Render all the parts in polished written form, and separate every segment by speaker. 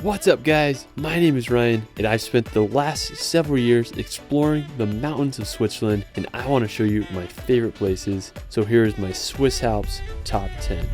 Speaker 1: What's up guys, my name is Ryan and I've spent the last several years exploring the mountains of Switzerland and I want to show you my favorite places. So here is my Swiss Alps top 10.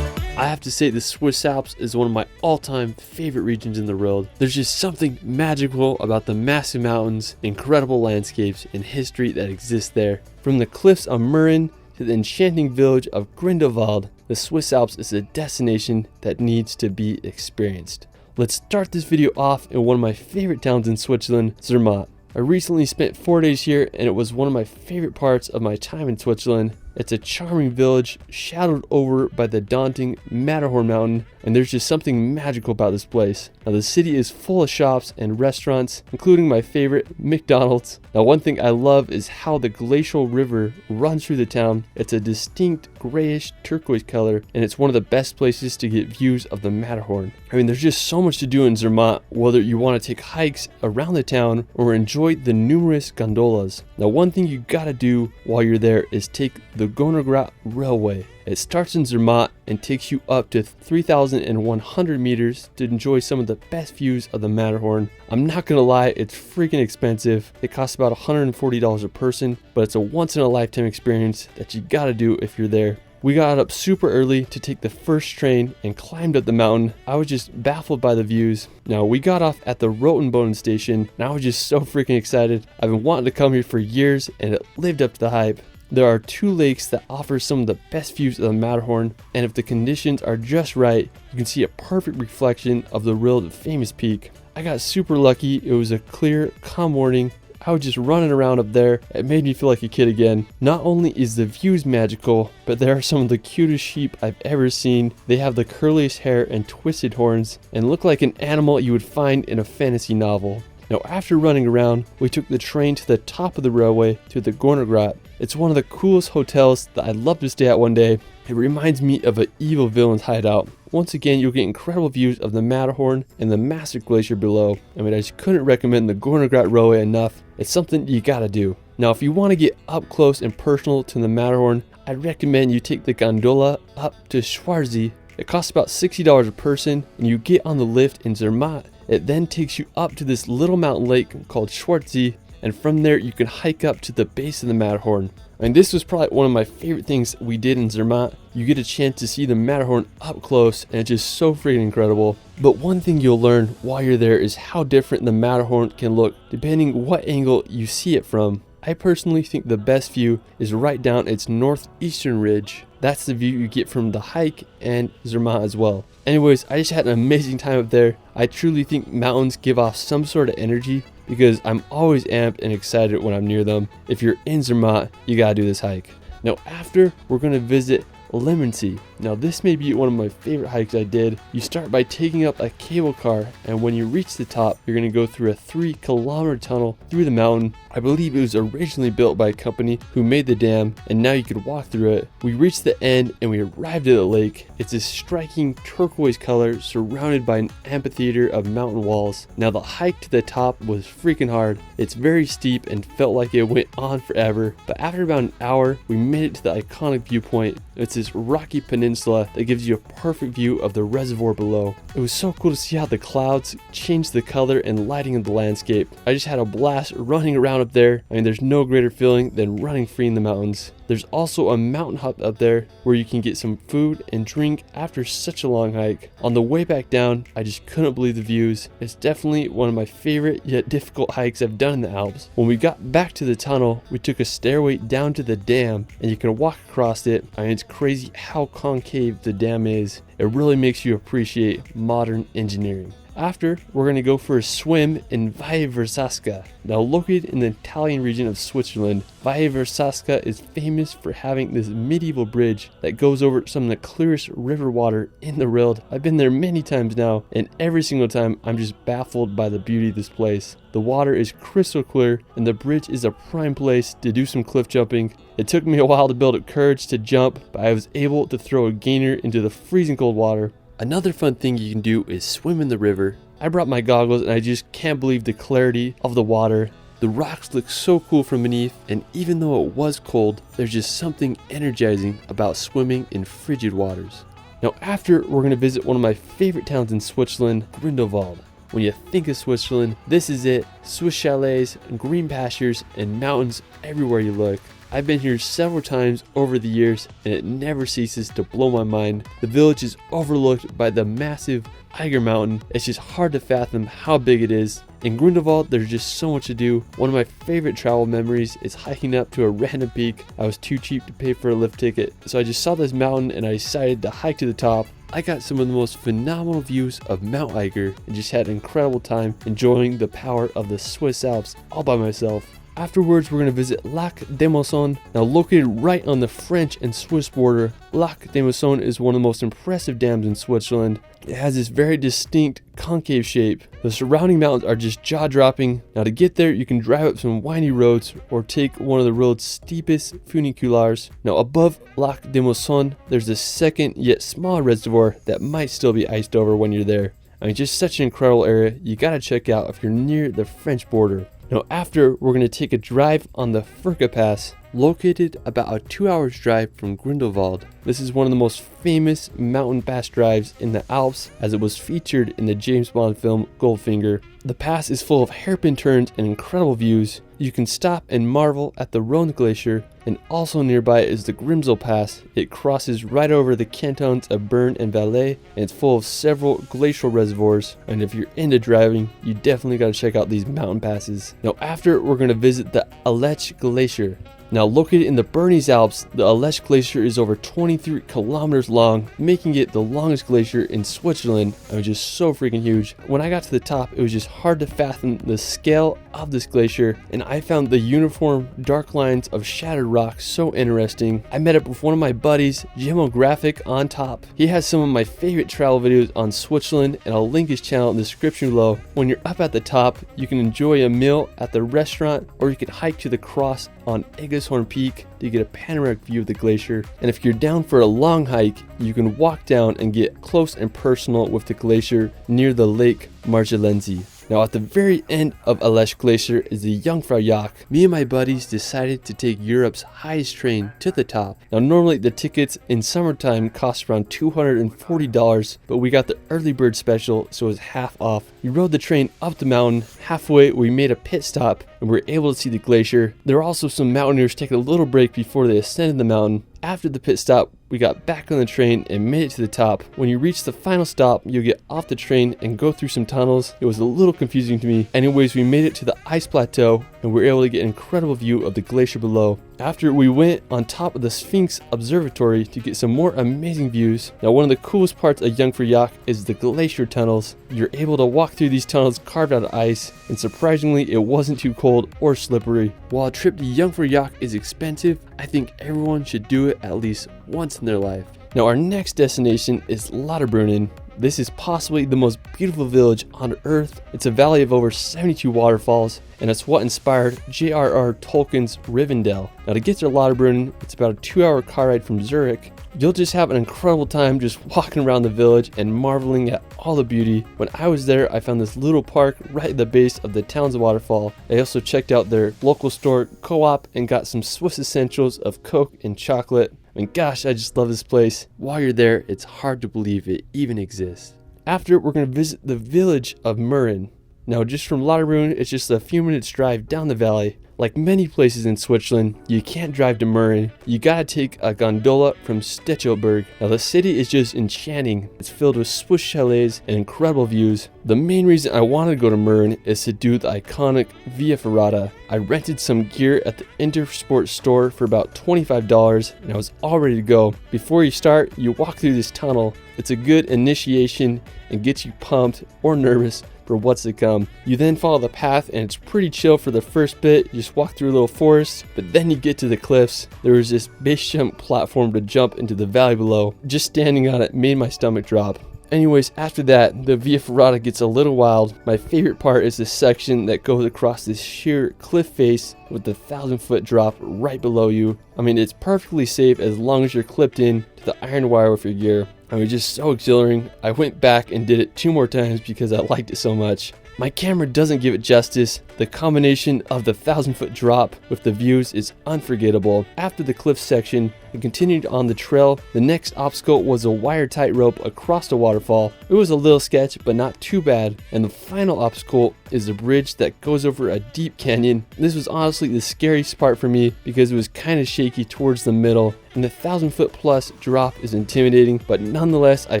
Speaker 1: I have to say the Swiss Alps is one of my all-time favorite regions in the world. There's just something magical about the massive mountains, incredible landscapes, and history that exists there. From the cliffs of Mürren to the enchanting village of Grindelwald, the Swiss Alps is a destination that needs to be experienced. Let's start this video off in one of my favorite towns in Switzerland, ZERMATT. I recently spent 4 days here and it was one of my favorite parts of my time in Switzerland. It's a charming village shadowed over by the daunting Matterhorn mountain, and there's just something magical about this place. Now the city is full of shops and restaurants, including my favorite, McDonald's. Now one thing I love is how the glacial river runs through the town. It's a distinct grayish turquoise color, and it's one of the best places to get views of the Matterhorn. I mean, there's just so much to do in ZERMATT, whether you want to take hikes around the town or enjoy the numerous gondolas. Now one thing you gotta do while you're there is take the Grindelwald Railway. It starts in ZERMATT and takes you up to 3,100 meters to enjoy some of the best views of the Matterhorn. I'm not gonna lie, it's freaking expensive. It costs about $140 a person, but it's a once in a lifetime experience that you gotta do if you're there. We got up super early to take the first train and climbed up the mountain. I was just baffled by the views. Now we got off at the Rotenboden station and I was just so freaking excited. I've been wanting to come here for years and it lived up to the hype. There are 2 lakes that offer some of the best views of the Matterhorn, and if the conditions are just right, you can see a perfect reflection of the world famous peak. I got super lucky. It was a clear, calm morning. I was just running around up there. It made me feel like a kid again. Not only is the views magical, but there are some of the cutest sheep I've ever seen. They have the curliest hair and twisted horns and look like an animal you would find in a fantasy novel. Now after running around, we took the train to the top of the railway to the Grindelwald. It's one of the coolest hotels that I'd love to stay at one day. It reminds me of an evil villain's hideout. Once again, you'll get incredible views of the Matterhorn and the massive glacier below. I mean, I just couldn't recommend the Grindelwald Railway enough. It's something you gotta do. Now, if you want to get up close and personal to the Matterhorn, I'd recommend you take the gondola up to Schwarzsee. It costs about $60 a person, and you get on the lift in ZERMATT. It then takes you up to this little mountain lake called Schwarzsee, and from there you can hike up to the base of the Matterhorn. And this was probably one of my favorite things we did in ZERMATT. You get a chance to see the Matterhorn up close and it's just so freaking incredible. But one thing you'll learn while you're there is how different the Matterhorn can look depending what angle you see it from. I personally think the best view is right down its northeastern ridge. That's the view you get from the hike and ZERMATT as well. Anyways, I just had an amazing time up there. I truly think mountains give off some sort of energy because I'm always amped and excited when I'm near them. If you're in ZERMATT, you gotta do this hike. Now after, we're gonna visit Lemmernsee. Now this may be one of my favorite hikes I did. You start by taking up a cable car, and when you reach the top, you're going to go through a 3-kilometer tunnel through the mountain. I believe it was originally built by a company who made the dam, and now you could walk through it. We reached the end and we arrived at the lake. It's a striking turquoise color surrounded by an amphitheater of mountain walls. Now the hike to the top was freaking hard. It's very steep and felt like it went on forever, but after about an hour, we made it to the iconic viewpoint. It's this rocky peninsula that gives you a perfect view of the reservoir below. It was so cool to see how the clouds changed the color and lighting of the landscape. I just had a blast running around up there. I mean, there's no greater feeling than running free in the mountains. There's also a mountain hut up there where you can get some food and drink after such a long hike. On the way back down, I just couldn't believe the views. It's definitely one of my favorite yet difficult hikes I've done in the Alps. When we got back to the tunnel, we took a stairway down to the dam and you can walk across it. I mean, it's crazy how concave the dam is. It really makes you appreciate modern engineering. After, we're going to go for a swim in VERZASCA. Now located in the Italian region of Switzerland, VERZASCA is famous for having this medieval bridge that goes over some of the clearest river water in the world. I've been there many times now, and every single time I'm just baffled by the beauty of this place. The water is crystal clear, and the bridge is a prime place to do some cliff jumping. It took me a while to build up courage to jump, but I was able to throw a gainer into the freezing cold water. Another fun thing you can do is swim in the river. I brought my goggles and I just can't believe the clarity of the water. The rocks look so cool from beneath, and even though it was cold, there's just something energizing about swimming in frigid waters. Now after, we're going to visit one of my favorite towns in Switzerland, Grindelwald. When you think of Switzerland, this is it. Swiss chalets, green pastures, and mountains everywhere you look. I've been here several times over the years, and it never ceases to blow my mind. The village is overlooked by the massive Eiger Mountain. It's just hard to fathom how big it is. In Grindelwald, there's just so much to do. One of my favorite travel memories is hiking up to a random peak. I was too cheap to pay for a lift ticket, so I just saw this mountain and I decided to hike to the top. I got some of the most phenomenal views of Mount Eiger and just had an incredible time enjoying the power of the Swiss Alps all by myself. Afterwards, we're going to visit Lac des Moissons. Now located right on the French and Swiss border, Lac des Moissons is one of the most impressive dams in Switzerland. It has this very distinct concave shape. The surrounding mountains are just jaw-dropping. Now to get there, you can drive up some windy roads or take one of the road's steepest funiculars. Now above Lac des Moissons, there's a second yet smaller reservoir that might still be iced over when you're there. I mean, just such an incredible area you gotta check out if you're near the French border. Now after, we're going to take a drive on the FURKA Pass, located about a 2 hours drive from Grindelwald. This is one of the most famous mountain pass drives in the Alps, as it was featured in the James Bond film Goldfinger. The pass is full of hairpin turns and incredible views. You can stop and marvel at the Rhone Glacier, and also nearby is the CRIMSEL Pass. It crosses right over the cantons of Bern and VALLE, and it's full of several glacial reservoirs. And if you're into driving, you definitely got to check out these mountain passes. Now after, we're going to visit the Aletsch Glacier. Now located in the Bernese Alps, the Aletsch Glacier is over 23 kilometers long, making it the longest glacier in Switzerland. It was just so freaking huge. When I got to the top, it was just hard to fathom the scale of this glacier, and I found the uniform dark lines of shattered rock so interesting. I met up with one of my buddies, Gemographic, on top. He has some of my favorite travel videos on Switzerland, and I'll link his channel in the description below. When you're up at the top, you can enjoy a meal at the restaurant, or you can hike to the cross on ECCISHORN Peak to get a panoramic view of the glacier. And if you're down for a long hike, you can walk down and get close and personal with the glacier near the Lake Marjalensi. Now at the very end of Aletsch Glacier is the Jungfraujoch. Me and my buddies decided to take Europe's highest train to the top. Now normally the tickets in summertime cost around $240, but we got the early bird special, so it was half off. We rode the train up the mountain. Halfway we made a pit stop and we were able to see the glacier. There were also some mountaineers taking a little break before they ascended the mountain. After the pit stop, we got back on the train and made it to the top. When you reach the final stop, you'll get off the train and go through some tunnels. It was a little confusing to me. Anyways, we made it to the ice plateau and we were able to get an incredible view of the glacier below. After, we went on top of the Sphinx Observatory to get some more amazing views. Now one of the coolest parts of Jungfraujoch is the glacier tunnels. You're able to walk through these tunnels carved out of ice, and surprisingly it wasn't too cold or slippery. While a trip to Jungfraujoch is expensive, I think everyone should do it at least once in their life. Now our next destination is Lauterbrunnen. This is possibly the most beautiful village on earth. It's a valley of over 72 waterfalls, and it's what inspired J.R.R. Tolkien's Rivendell. Now to get to Lauterbrunnen, it's about a 2-hour car ride from Zurich. You'll just have an incredible time just walking around the village and marveling at all the beauty. When I was there, I found this little park right at the base of the town's waterfall. I also checked out their local store, Co-op, and got some Swiss essentials of Coke and chocolate. I mean, gosh, I just love this place. While you're there, it's hard to believe it even exists. After, we're going to visit the village of Mürren. Now, just from Lauterbrunnen, it's just a few minutes drive down the valley. Like many places in Switzerland, you can't drive to Mürren. You gotta take a gondola from Stechelberg. Now the city is just enchanting. It's filled with Swiss chalets and incredible views. The main reason I wanted to go to Mürren is to do the iconic Via Ferrata. I rented some gear at the Intersport store for about $25 and I was all ready to go. Before you start, you walk through this tunnel. It's a good initiation and gets you pumped or nervous for what's to come. You then follow the path and it's pretty chill for the first bit. You just walk through a little forest, but then you get to the cliffs. There was this base jump platform to jump into the valley below. Just standing on it made my stomach drop. Anyways, after that, the Via Ferrata gets a little wild. My favorite part is the section that goes across this sheer cliff face with the 1,000-foot drop right below you. I mean, it's perfectly safe as long as you're clipped in to the iron wire with your gear. I mean, just so exhilarating. I went back and did it 2 more times because I liked it so much. My camera doesn't give it justice. The combination of the 1,000-foot drop with the views is unforgettable. After the cliff section, we continued on the trail. The next obstacle was a wire tightrope across the waterfall. It was a little sketch, but not too bad. And the final obstacle is a bridge that goes over a deep canyon. This was honestly the scariest part for me because it was kind of shaky towards the middle. And the 1,000-foot plus drop is intimidating, but nonetheless, I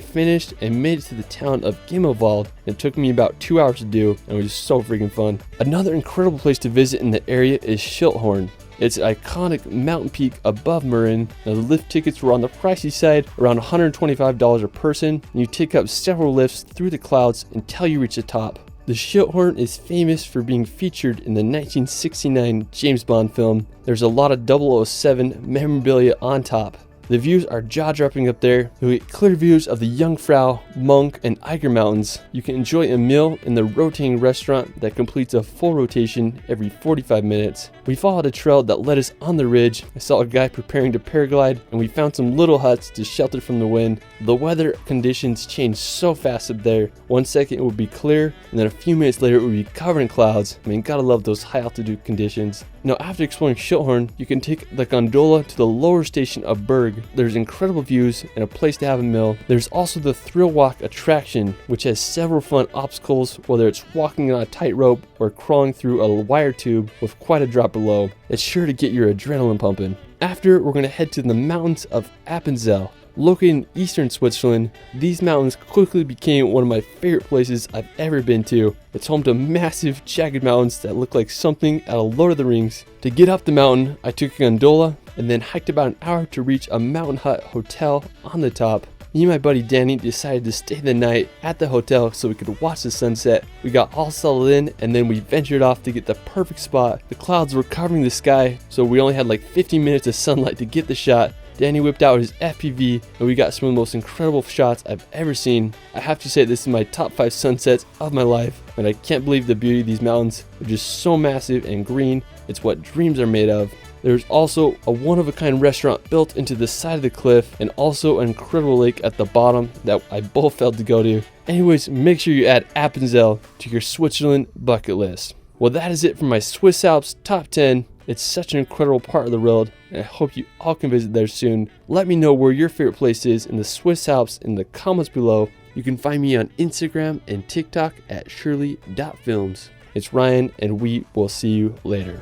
Speaker 1: finished and made it to the town of Grindelwald. It took me about 2 hours to do, and it was so freaking fun. Another incredible place to visit in the area is SCHILTHORN. It's an iconic mountain peak above Marin. Now, the lift tickets were on the pricey side, around $125 a person, and you take up several lifts through the clouds until you reach the top. The Schilthorn is famous for being featured in the 1969 James Bond film. There's a lot of 007 memorabilia on top. The views are jaw-dropping up there. You get clear views of the Jungfrau, Monk, and Eiger Mountains. You can enjoy a meal in the rotating restaurant that completes a full rotation every 45 minutes. We followed a trail that led us on the ridge. I saw a guy preparing to paraglide, and we found some little huts to shelter from the wind. The weather conditions change so fast up there. 1 second it would be clear, and then a few minutes later it would be covered in clouds. I mean, gotta love those high altitude conditions. Now, after exploring Schilthorn, you can take the gondola to the lower station of Berg. There's incredible views and a place to have a meal. There's also the Thrill Walk attraction, which has several fun obstacles, whether it's walking on a tightrope or crawling through a wire tube with quite a drop below. It's sure to get your adrenaline pumping. After, we're going to head to the mountains of Appenzell. Located in eastern Switzerland, these mountains quickly became one of my favorite places I've ever been to. It's home to massive, jagged mountains that look like something out of Lord of the Rings. To get up the mountain, I took a gondola and then hiked about an hour to reach a mountain hut hotel on the top. Me and my buddy Danny decided to stay the night at the hotel so we could watch the sunset. We got all settled in and then we ventured off to get the perfect spot. The clouds were covering the sky, so we only had like 15 minutes of sunlight to get the shot. Danny whipped out his FPV and we got some of the most incredible shots I've ever seen. I have to say this is my top 5 sunsets of my life, and I can't believe the beauty of these mountains. They're just so massive and green. It's what dreams are made of. There's also a one-of-a-kind restaurant built into the side of the cliff, and also an incredible lake at the bottom that I both failed to go to. Anyways, make sure you add Appenzell to your Switzerland bucket list. Well, that is it for my Swiss Alps top 10. It's such an incredible part of the world, and I hope you all can visit there soon. Let me know where your favorite place is in the Swiss Alps in the comments below. You can find me on Instagram and TikTok at shirley.films. It's Ryan, and we will see you later.